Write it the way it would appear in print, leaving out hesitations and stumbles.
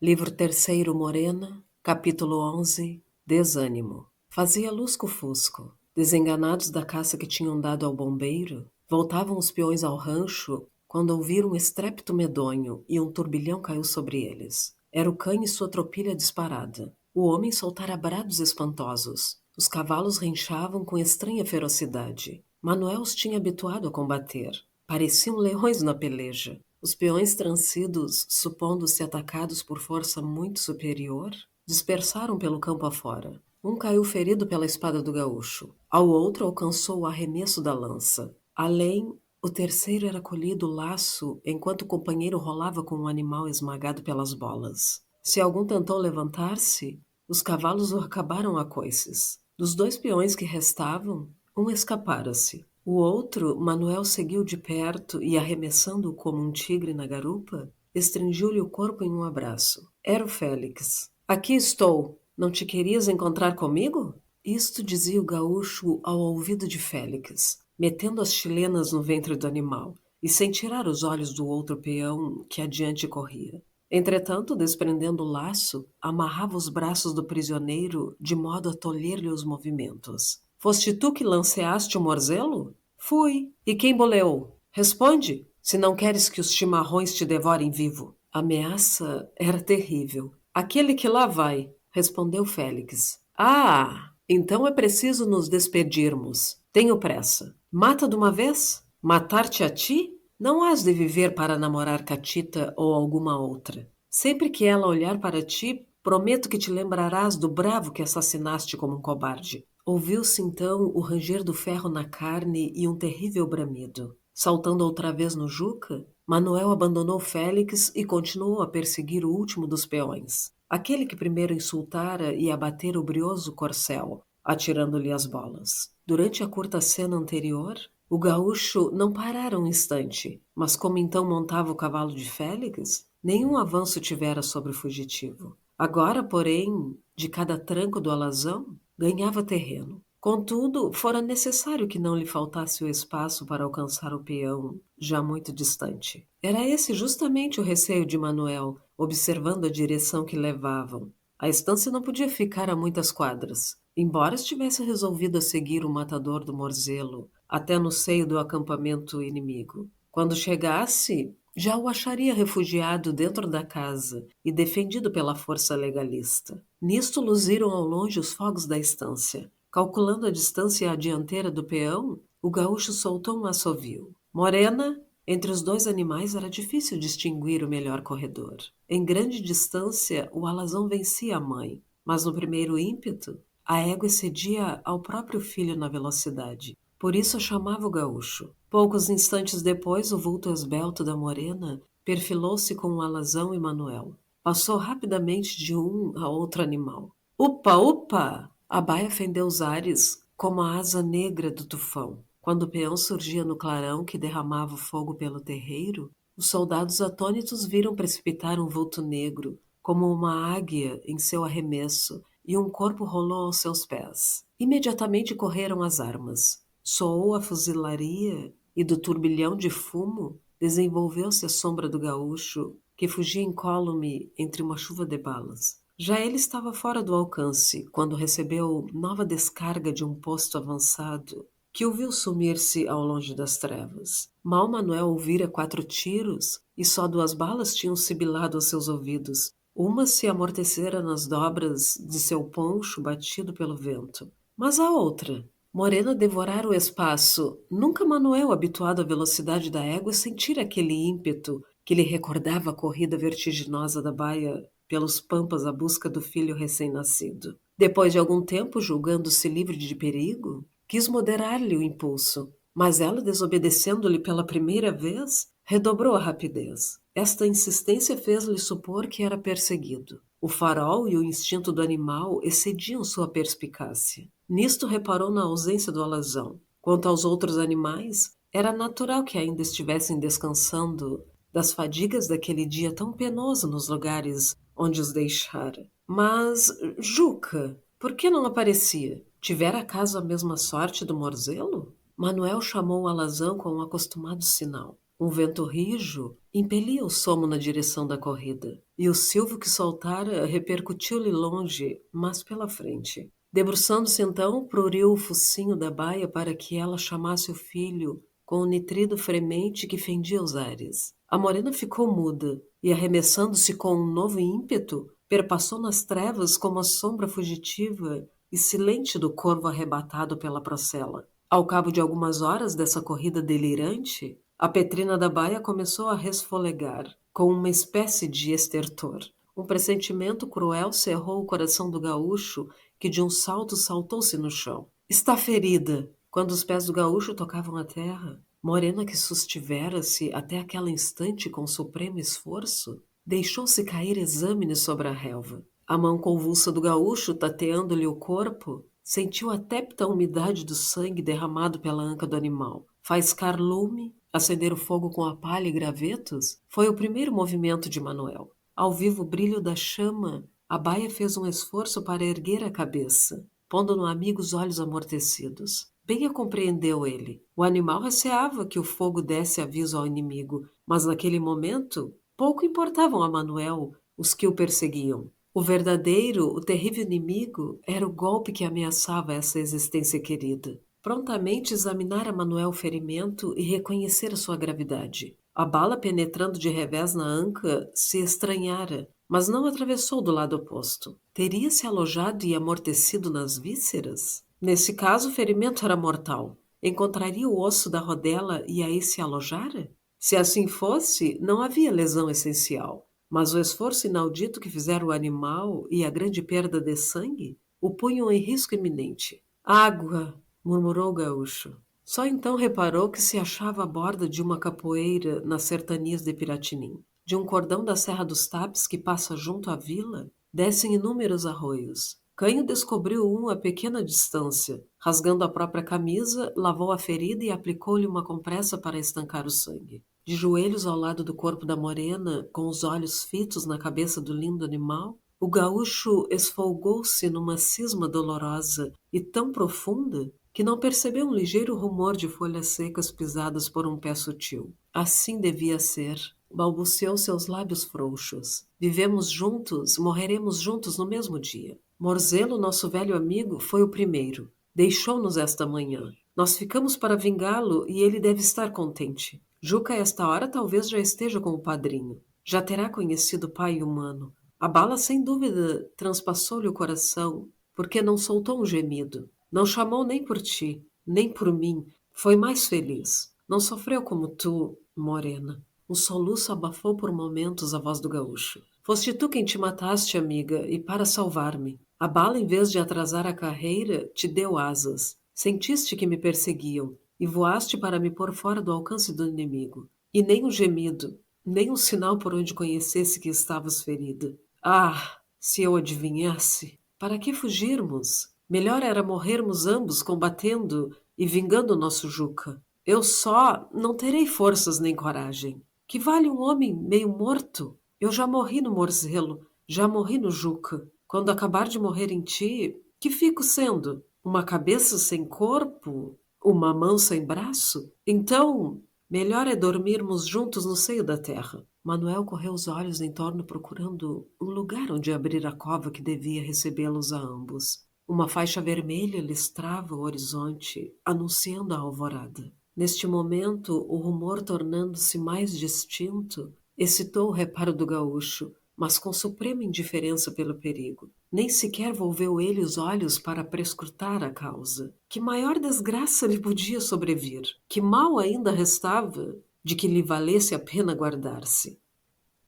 Livro terceiro, Morena, capítulo 11, Desânimo. Fazia lusco-fusco. Desenganados da caça que tinham dado ao bombeiro, voltavam os peões ao rancho quando ouviram um estrépito medonho e um turbilhão caiu sobre eles. Era o cã e sua tropilha disparada. O homem soltara brados espantosos. Os cavalos rinchavam com estranha ferocidade. Manuel os tinha habituado a combater. Pareciam leões na peleja. Os peões transidos, supondo-se atacados por força muito superior, dispersaram pelo campo afora. Um caiu ferido pela espada do gaúcho. Ao outro alcançou o arremesso da lança. Além, o terceiro era colhido o laço enquanto o companheiro rolava com o animal esmagado pelas bolas. Se algum tentou levantar-se, os cavalos o acabaram a coices. Dos dois peões que restavam, um escapara-se. O outro, Manuel seguiu de perto e, arremessando-o como um tigre na garupa, estringiu-lhe o corpo em um abraço. Era o Félix. Aqui estou. Não te querias encontrar comigo? Isto dizia o gaúcho ao ouvido de Félix, metendo as chilenas no ventre do animal, e sem tirar os olhos do outro peão que adiante corria. Entretanto, desprendendo o laço, amarrava os braços do prisioneiro de modo a tolher-lhe os movimentos. Foste tu que lanceaste o morzelo? Fui. E quem boleou? Responde, se não queres que os chimarrões te devorem vivo. A ameaça era terrível. Aquele que lá vai, respondeu Félix. Ah, então é preciso nos despedirmos. Tenho pressa. Mata de uma vez? Matar-te a ti? Não has de viver para namorar Catita ou alguma outra. Sempre que ela olhar para ti, prometo que te lembrarás do bravo que assassinaste como um cobarde. Ouviu-se então o ranger do ferro na carne e um terrível bramido. Saltando outra vez no Juca, Manuel abandonou Félix e continuou a perseguir o último dos peões, aquele que primeiro insultara e abatera o brioso corcel, atirando-lhe as bolas. Durante a curta cena anterior, o gaúcho não parara um instante, mas como então montava o cavalo de Félix, nenhum avanço tivera sobre o fugitivo. Agora, porém, de cada tranco do alazão, ganhava terreno. Contudo, fora necessário que não lhe faltasse o espaço para alcançar o peão, já muito distante. Era esse justamente o receio de Manuel, observando a direção que levavam. A estância não podia ficar a muitas quadras. Embora estivesse resolvido a seguir o matador do Morzelo até no seio do acampamento inimigo. Quando chegasse, já o acharia refugiado dentro da casa e defendido pela força legalista. Nisto luziram ao longe os fogos da estância. Calculando a distância à dianteira do peão, o gaúcho soltou um assovio. Morena, entre os dois animais era difícil distinguir o melhor corredor. Em grande distância, o alazão vencia a mãe, mas no primeiro ímpeto, a égua excedia ao próprio filho na velocidade. Por isso a chamava o gaúcho. Poucos instantes depois, o vulto esbelto da morena perfilou-se com o alazão e Manuel. Passou rapidamente de um a outro animal. Upa, upa! A baia fendeu os ares como a asa negra do tufão. Quando o peão surgia no clarão que derramava fogo pelo terreiro, os soldados atônitos viram precipitar um vulto negro, como uma águia em seu arremesso, e um corpo rolou aos seus pés. Imediatamente correram as armas. Soou a fuzilaria e do turbilhão de fumo desenvolveu-se a sombra do gaúcho, que fugia incólume entre uma chuva de balas. Já ele estava fora do alcance, quando recebeu nova descarga de um posto avançado, que o viu sumir-se ao longe das trevas. Mal Manuel ouvira 4 tiros, e só 2 balas tinham sibilado aos seus ouvidos. Uma se amortecera nas dobras de seu poncho batido pelo vento. Mas a outra? Morena devorara o espaço. Nunca Manuel, habituado à velocidade da égua, sentira aquele ímpeto que lhe recordava a corrida vertiginosa da baia pelos pampas à busca do filho recém-nascido. Depois de algum tempo, julgando-se livre de perigo, quis moderar-lhe o impulso, mas ela, desobedecendo-lhe pela primeira vez, redobrou a rapidez. Esta insistência fez-lhe supor que era perseguido. O farol e o instinto do animal excediam sua perspicácia. Nisto reparou na ausência do alazão. Quanto aos outros animais, era natural que ainda estivessem descansando das fadigas daquele dia tão penoso nos lugares onde os deixara. Mas, Juca, por que não aparecia? Tivera acaso a mesma sorte do Morzelo? Manuel chamou o alazão com o acostumado sinal. Um vento rijo impelia o somo na direção da corrida, e o silvo que soltara repercutiu-lhe longe, mas pela frente. Debruçando-se então, pruriu o focinho da baia para que ela chamasse o filho com o nitrido fremente que fendia os ares. A morena ficou muda, e arremessando-se com um novo ímpeto, perpassou nas trevas como a sombra fugitiva e silente do corvo arrebatado pela procela. Ao cabo de algumas horas dessa corrida delirante, a Petrina da baia começou a resfolegar, com uma espécie de estertor. Um pressentimento cruel cerrou o coração do gaúcho, que de um salto saltou-se no chão. Está ferida! Quando os pés do gaúcho tocavam a terra, Morena, que sustivera-se até aquele instante com supremo esforço, deixou-se cair exâmine sobre a relva. A mão convulsa do gaúcho, tateando-lhe o corpo, sentiu a tépida umidade do sangue derramado pela anca do animal. Faiscar lume, acender o fogo com a palha e gravetos, foi o primeiro movimento de Manuel. Ao vivo brilho da chama, a baia fez um esforço para erguer a cabeça, pondo no amigo os olhos amortecidos. Bem a compreendeu ele. O animal receava que o fogo desse aviso ao inimigo, mas naquele momento pouco importavam a Manuel os que o perseguiam. O verdadeiro, o terrível inimigo era o golpe que ameaçava essa existência querida. Prontamente examinara Manuel o ferimento e reconhecera sua gravidade. A bala, penetrando de revés na anca, se estranhara, mas não atravessou do lado oposto. Teria se alojado e amortecido nas vísceras? Nesse caso, o ferimento era mortal. Encontraria o osso da rodela e aí se alojara? Se assim fosse, não havia lesão essencial. Mas o esforço inaudito que fizera o animal e a grande perda de sangue o punham em risco iminente. Água! Murmurou o gaúcho. Só então reparou que se achava à borda de uma capoeira nas sertanias de Piratinim. De um cordão da Serra dos Tapes que passa junto à vila, descem inúmeros arroios. Canho descobriu um a pequena distância. Rasgando a própria camisa, lavou a ferida e aplicou-lhe uma compressa para estancar o sangue. De joelhos ao lado do corpo da morena, com os olhos fitos na cabeça do lindo animal, o gaúcho esfolgou-se numa cisma dolorosa e tão profunda que não percebeu um ligeiro rumor de folhas secas pisadas por um pé sutil. Assim devia ser. Balbuciou seus lábios frouxos. Vivemos juntos, morreremos juntos no mesmo dia. Morzelo, nosso velho amigo, foi o primeiro. Deixou-nos esta manhã. Nós ficamos para vingá-lo e ele deve estar contente. Juca, a esta hora, talvez já esteja com o padrinho. Já terá conhecido o pai humano. A bala, sem dúvida, transpassou-lhe o coração, porque não soltou um gemido. Não chamou nem por ti, nem por mim. Foi mais feliz. Não sofreu como tu, morena. Um soluço abafou por momentos a voz do gaúcho. Foste tu quem te mataste, amiga, e para salvar-me. A bala, em vez de atrasar a carreira, te deu asas. Sentiste que me perseguiam, e voaste para me pôr fora do alcance do inimigo. E nem um gemido, nem um sinal por onde conhecesse que estavas ferida. Ah, se eu adivinhasse! Para que fugirmos? Melhor era morrermos ambos combatendo e vingando o nosso Juca. Eu só não terei forças nem coragem. Que vale um homem meio morto? Eu já morri no Morzelo, já morri no Juca. Quando acabar de morrer em ti, que fico sendo? Uma cabeça sem corpo? Uma mão sem braço? Então, melhor é dormirmos juntos no seio da terra. Manuel correu os olhos em torno procurando um lugar onde abrir a cova que devia recebê-los a ambos. Uma faixa vermelha listrava o horizonte, anunciando a alvorada. Neste momento, o rumor tornando-se mais distinto, excitou o reparo do gaúcho, mas com suprema indiferença pelo perigo. Nem sequer volveu ele os olhos para prescrutar a causa. Que maior desgraça lhe podia sobrevir? Que mal ainda restava de que lhe valesse a pena guardar-se?